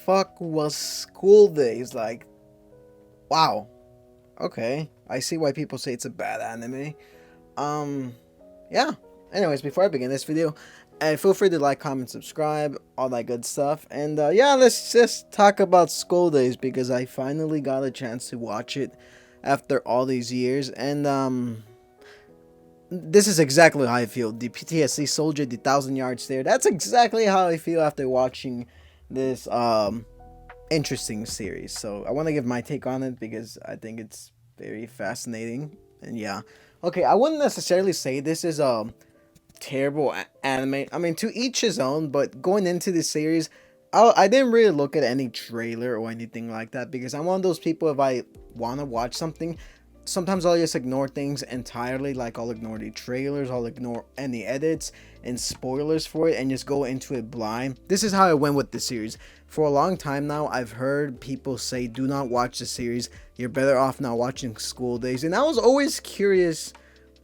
fuck was School Days? Like, wow. Okay, I see why people say it's a bad anime. Um, yeah. Anyways, before I begin this video, feel free to like, comment, subscribe, all that good stuff. And yeah, let's just talk about School Days because I finally got a chance to watch it after all these years. And this is exactly how I feel. The PTSD soldier, the 1,000 yard stare. That's exactly how I feel after watching this interesting series. So I want to give my take on it because I think it's very fascinating. And yeah, okay, I wouldn't necessarily say this is a terrible anime. I mean, to each his own. But going into this series, I didn't really look at any trailer or anything like that because I'm one of those people. If I want to watch something, sometimes I'll just ignore things entirely. Like I'll ignore the trailers, I'll ignore any edits and spoilers for it and just go into it blind. This is how I went with the series. For a long time now, I've heard people say do not watch the series, you're better off not watching School Days, and I was always curious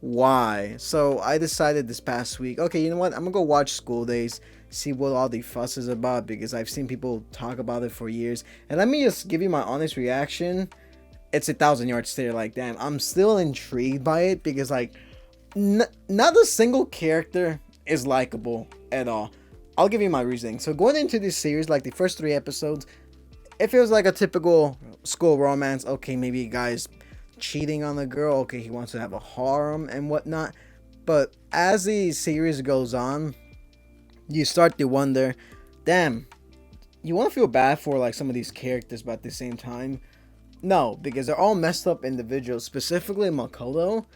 why. So I decided this past week, okay, you know what, I'm gonna go watch School Days, see what all the fuss is about, because I've seen people talk about it for years. And let me just give you my honest reaction. It's a 1,000 yard stare. Like, damn, I'm still intrigued by it because like not a single character is likable at all. I'll give you my reasoning. So going into this series, like the first 3 episodes, it feels like a typical school romance. Okay, maybe a guy's cheating on the girl. Okay, he wants to have a harem and whatnot. But as the series goes on, you start to wonder, damn, you want to feel bad for like some of these characters, but at the same time, no, because they're all messed up individuals. Specifically Makoto,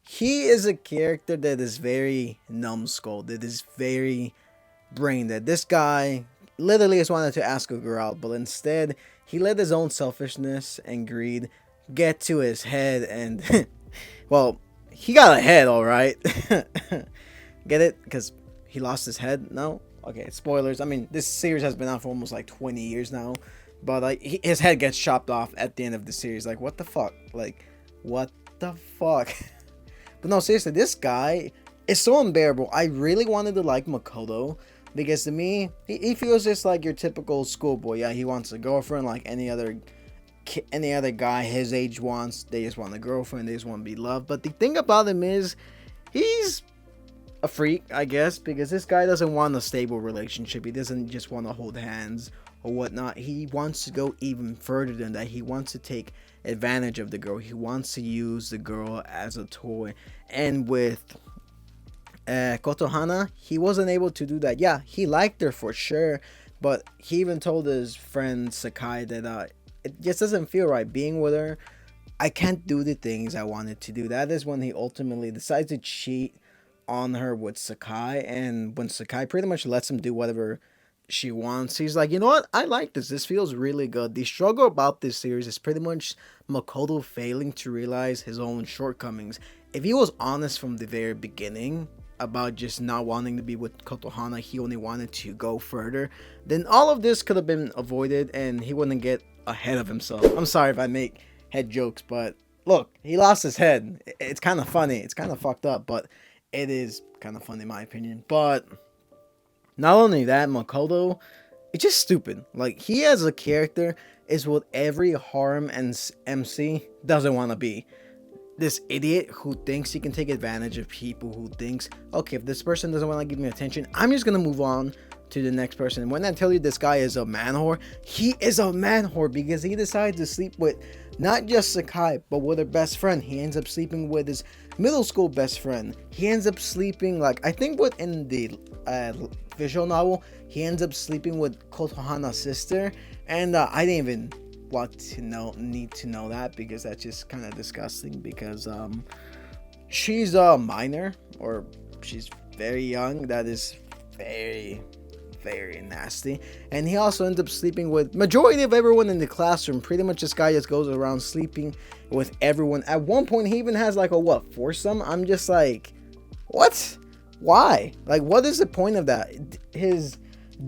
he is a character that is very numbskull, that is very brain dead. This guy literally just wanted to ask a girl out, but instead he let his own selfishness and greed get to his head, and well, he got a head, all right. Get it? Because he lost his head. No, okay, spoilers. I mean, this series has been out for almost like 20 years now, but like his head gets chopped off at the end of the series. Like, what the fuck? Like, what the fuck? But no, seriously, this guy is so unbearable. I really wanted to like Makoto because to me, he feels just like your typical schoolboy. Yeah, he wants a girlfriend like any other guy his age wants. They just want a girlfriend. They just want to be loved. But the thing about him is, he's a freak, I guess, because this guy doesn't want a stable relationship. He doesn't just want to hold hands or whatnot. He wants to go even further than that. He wants to take advantage of the girl. He wants to use the girl as a toy. And with Kotoana, he wasn't able to do that. Yeah, he liked her for sure, but he even told his friend Sakai that it just doesn't feel right being with her. I can't do the things I wanted to do. That is when he ultimately decides to cheat on her with Sakai, and when Sakai pretty much lets him do whatever she wants, he's like, you know what, I like this feels really good. The struggle about this series is pretty much Makoto failing to realize his own shortcomings. If he was honest from the very beginning about just not wanting to be with Kotoana, he only wanted to go further, then all of this could have been avoided and he wouldn't get ahead of himself. I'm sorry if I make head jokes, but look, he lost his head. It's kind of funny, it's kind of fucked up, but it is kind of funny in my opinion. But not only that, Makoto, it's just stupid. Like, he as a character is what every harem and MC doesn't want to be. This idiot who thinks he can take advantage of people, who thinks, okay, if this person doesn't want to give me attention, I'm just going to move on to the next person. When I tell you this guy is a man whore, he is a man whore because he decides to sleep with not just Sakai, but with her best friend. He ends up sleeping with his middle school best friend. He ends up sleeping, like, I think within the visual novel, he ends up sleeping with Kotohana's sister. And I didn't even need to know that because that's just kind of disgusting because she's a minor, or she's very young. That is very, very nasty. And he also ends up sleeping with majority of everyone in the classroom. Pretty much this guy just goes around sleeping with everyone. At one point he even has like a foursome. I'm just like, what? Why? Like, what is the point of that? His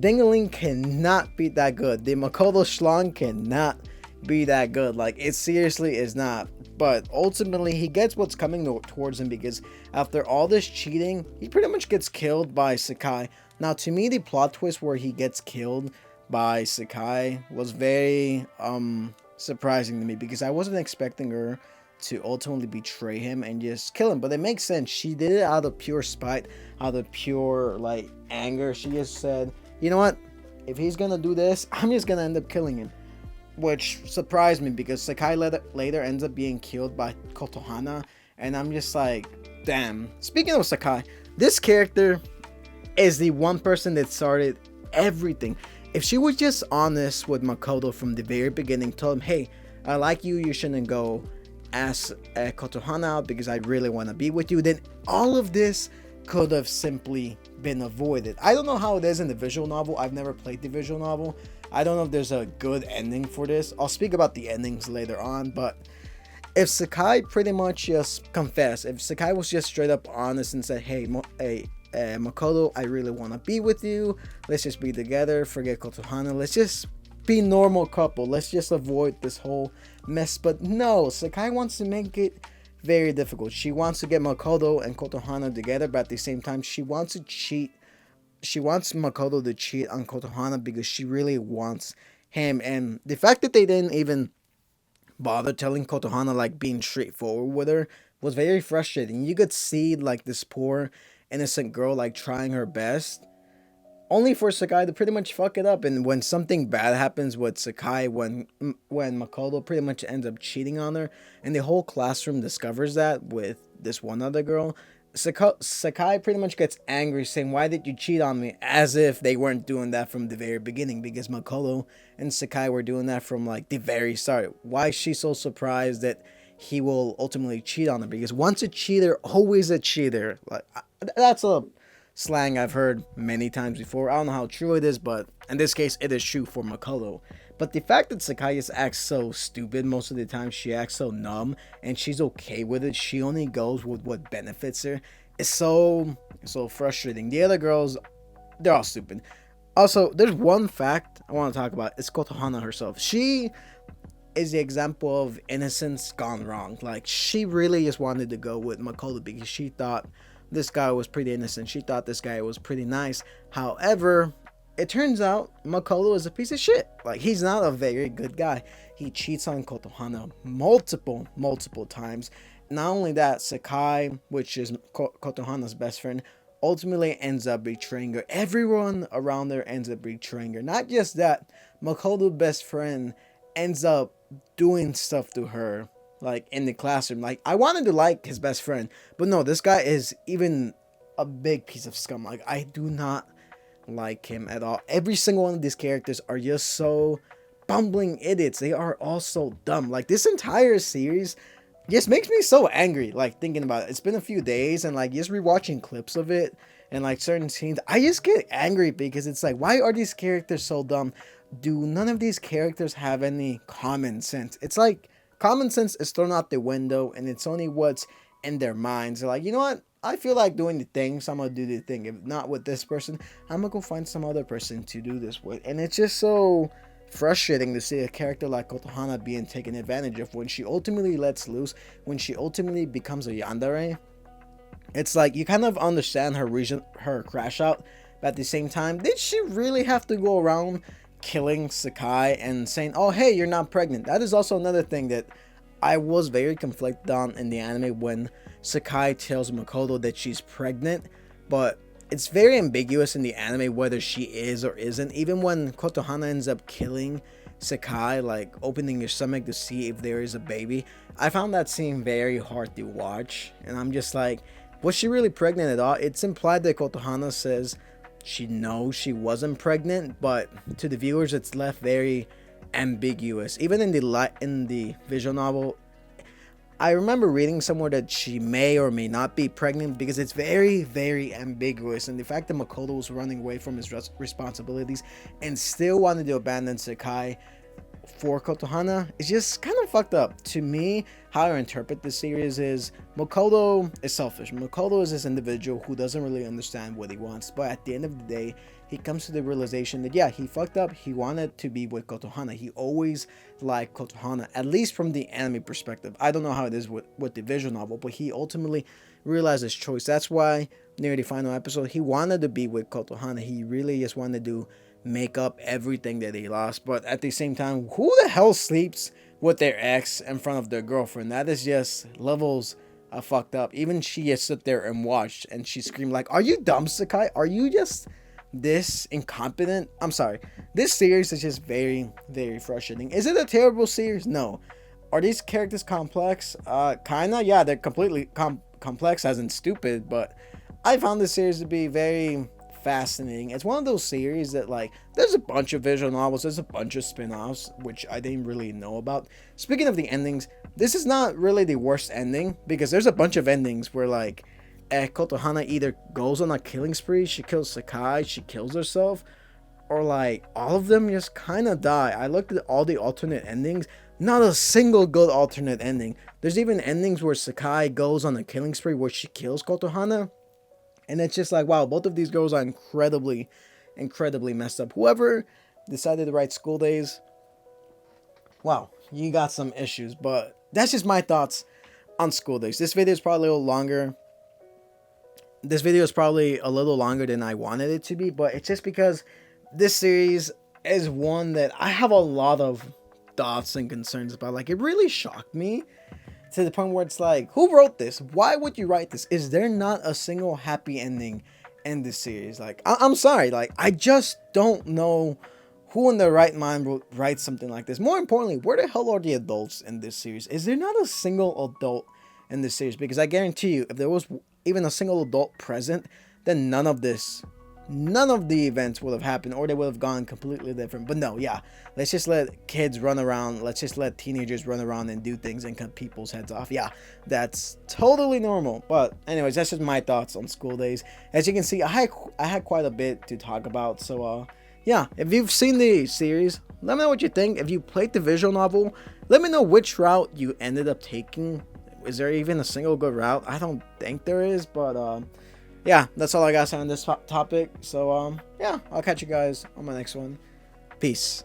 dingaling cannot be that good. The Makoto schlong cannot be that good. Like, it seriously is not. But ultimately he gets what's coming towards him because after all this cheating, he pretty much gets killed by Sakai. Now, to me, the plot twist where he gets killed by Sakai was very surprising to me because I wasn't expecting her to ultimately betray him and just kill him. But it makes sense. She did it out of pure spite, out of pure like anger. She just said, "You know what? If he's gonna do this, I'm just gonna end up killing him." Which surprised me because Sakai later ends up being killed by Kotoana, and I'm just like, damn. Speaking of Sakai, this character is the one person that started everything. If she was just honest with Makoto from the very beginning, told him, hey, I like you, you shouldn't go ask Kotohana out because I really want to be with you, then all of this could have simply been avoided. I don't know how it is in the visual novel. I've never played the visual novel. I don't know if there's a good ending for this. I'll speak about the endings later on, but if Sakai pretty much just confessed, if Sakai was just straight up honest and said, hey, Makoto, I really want to be with you. Let's just be together. Forget Kotohana. Let's just be normal couple. Let's just avoid this whole mess. But no, Sakai wants to make it very difficult. She wants to get Makoto and Kotohana together, but at the same time, she wants to cheat. She wants Makoto to cheat on Kotohana because she really wants him. And the fact that they didn't even bother telling Kotohana, like being straightforward with her, was very frustrating. You could see like this poor innocent girl like trying her best, only for Sakai to pretty much fuck it up. And when something bad happens with Sakai, when Makoto pretty much ends up cheating on her, and the whole classroom discovers that with this one other girl, Sakai pretty much gets angry, saying, "Why did you cheat on me?" As if they weren't doing that from the very beginning, because Makoto and Sakai were doing that from like the very start. Why is she so surprised that he will ultimately cheat on her? Because once a cheater, always a cheater. Like that's a slang I've heard many times before. I don't know how true it is, but in this case, it is true for Makoto. But the fact that Sakai just acts so stupid most of the time, she acts so numb, and she's okay with it. She only goes with what benefits her. It's so frustrating. The other girls, they're all stupid. Also, there's one fact I want to talk about. It's Kotohana herself. She is the example of innocence gone wrong. Like, she really just wanted to go with Makoto because she thought this guy was pretty innocent. She thought this guy was pretty nice. However, it turns out Makoto is a piece of shit. Like, he's not a very good guy. He cheats on Kotohana multiple times. Not only that, Sakai, which is Kotohana's best friend, ultimately ends up betraying her. Everyone around her ends up betraying her. Not just that, Makoto's best friend ends up doing stuff to her, like in the classroom. Like, I wanted to like his best friend, but no, this guy is even a big piece of scum. Like, I do not like him at all. Every single one of these characters are just so bumbling idiots. They are all so dumb. Like, this entire series just makes me so angry, like thinking about it. It's been a few days, and like just rewatching clips of it and like certain scenes, I just get angry because it's like, why are these characters so dumb? Do none of these characters have any common sense? It's like common sense is thrown out the window, and it's only what's in their minds. They're like, you know what? I feel like doing the thing, so I'm gonna do the thing. If not with this person, I'm gonna go find some other person to do this with. And it's just so frustrating to see a character like Kotohana being taken advantage of when she ultimately lets loose, when she ultimately becomes a yandere. It's like you kind of understand her crash out, but at the same time, did she really have to go around killing Sakai and saying, "Oh, hey, you're not pregnant"? That is also another thing that I was very conflicted on in the anime when Sakai tells Makoto that she's pregnant, but it's very ambiguous in the anime whether she is or isn't. Even when Kotohana ends up killing Sakai, like opening her stomach to see if there is a baby, I found that scene very hard to watch, and I'm just like, was she really pregnant at all? It's implied that Kotohana says she knows she wasn't pregnant, but to the viewers it's left very ambiguous. Even in the visual novel, I remember reading somewhere that she may or may not be pregnant because it's very ambiguous. And the fact that Makoto was running away from his responsibilities and still wanted to abandon Sakai for Kotohana is just kind of fucked up. To me, how I interpret this series is Makoto is selfish. Makoto is this individual who doesn't really understand what he wants, but at the end of the day, he comes to the realization that yeah, he fucked up. He wanted to be with Kotohana. He always liked Kotohana, at least from the anime perspective. I don't know how it is with the visual novel, but he ultimately realized his choice. That's why near the final episode, he wanted to be with Kotohana. He really just wanted to make up everything that they lost. But at the same time, who the hell sleeps with their ex in front of their girlfriend? That is just levels fucked up. Even she just stood there and watched, and she screamed like, "Are you dumb, Sakai? Are you just this incompetent?" I'm sorry. This series is just very, very frustrating. Is it a terrible series? No. Are these characters complex? Kinda. Yeah, they're completely complex as in stupid, but I found this series to be very fascinating. It's one of those series that, like, there's a bunch of visual novels, there's a bunch of spin-offs, which I didn't really know about. Speaking of the endings, this is not really the worst ending, because there's a bunch of endings where, like, Kotoana either goes on a killing spree, she kills Sakai, she kills herself, or, like, all of them just kind of die. I looked at all the alternate endings, not a single good alternate ending. There's even endings where Sakai goes on a killing spree where she kills Kotoana, and it's just like, wow, both of these girls are incredibly, incredibly messed up. Whoever decided to write School Days, wow, you got some issues. But that's just my thoughts on School Days. This video is probably a little longer. This video is probably a little longer than I wanted it to be, but it's just because this series is one that I have a lot of thoughts and concerns about. Like, it really shocked me to the point where it's like, who wrote this? Why would you write this? Is there not a single happy ending in this series? Like, I'm sorry, like, I just don't know who in their right mind will write something like this. More importantly, where the hell are the adults in this series? Is there not a single adult in this series? Because I guarantee you, if there was even a single adult present, then none of the events would have happened, or they would have gone completely different. But no, yeah, let's just let kids run around, let's just let teenagers run around and do things and cut people's heads off. Yeah, that's totally normal. But anyways, that's just my thoughts on School Days. As you can see, I had quite a bit to talk about. So yeah, if you've seen the series, let me know what you think. If you played the visual novel, let me know which route you ended up taking. Is there even a single good route? I don't think there is, but yeah, that's all I got to say on this topic. So yeah, I'll catch you guys on my next one. Peace.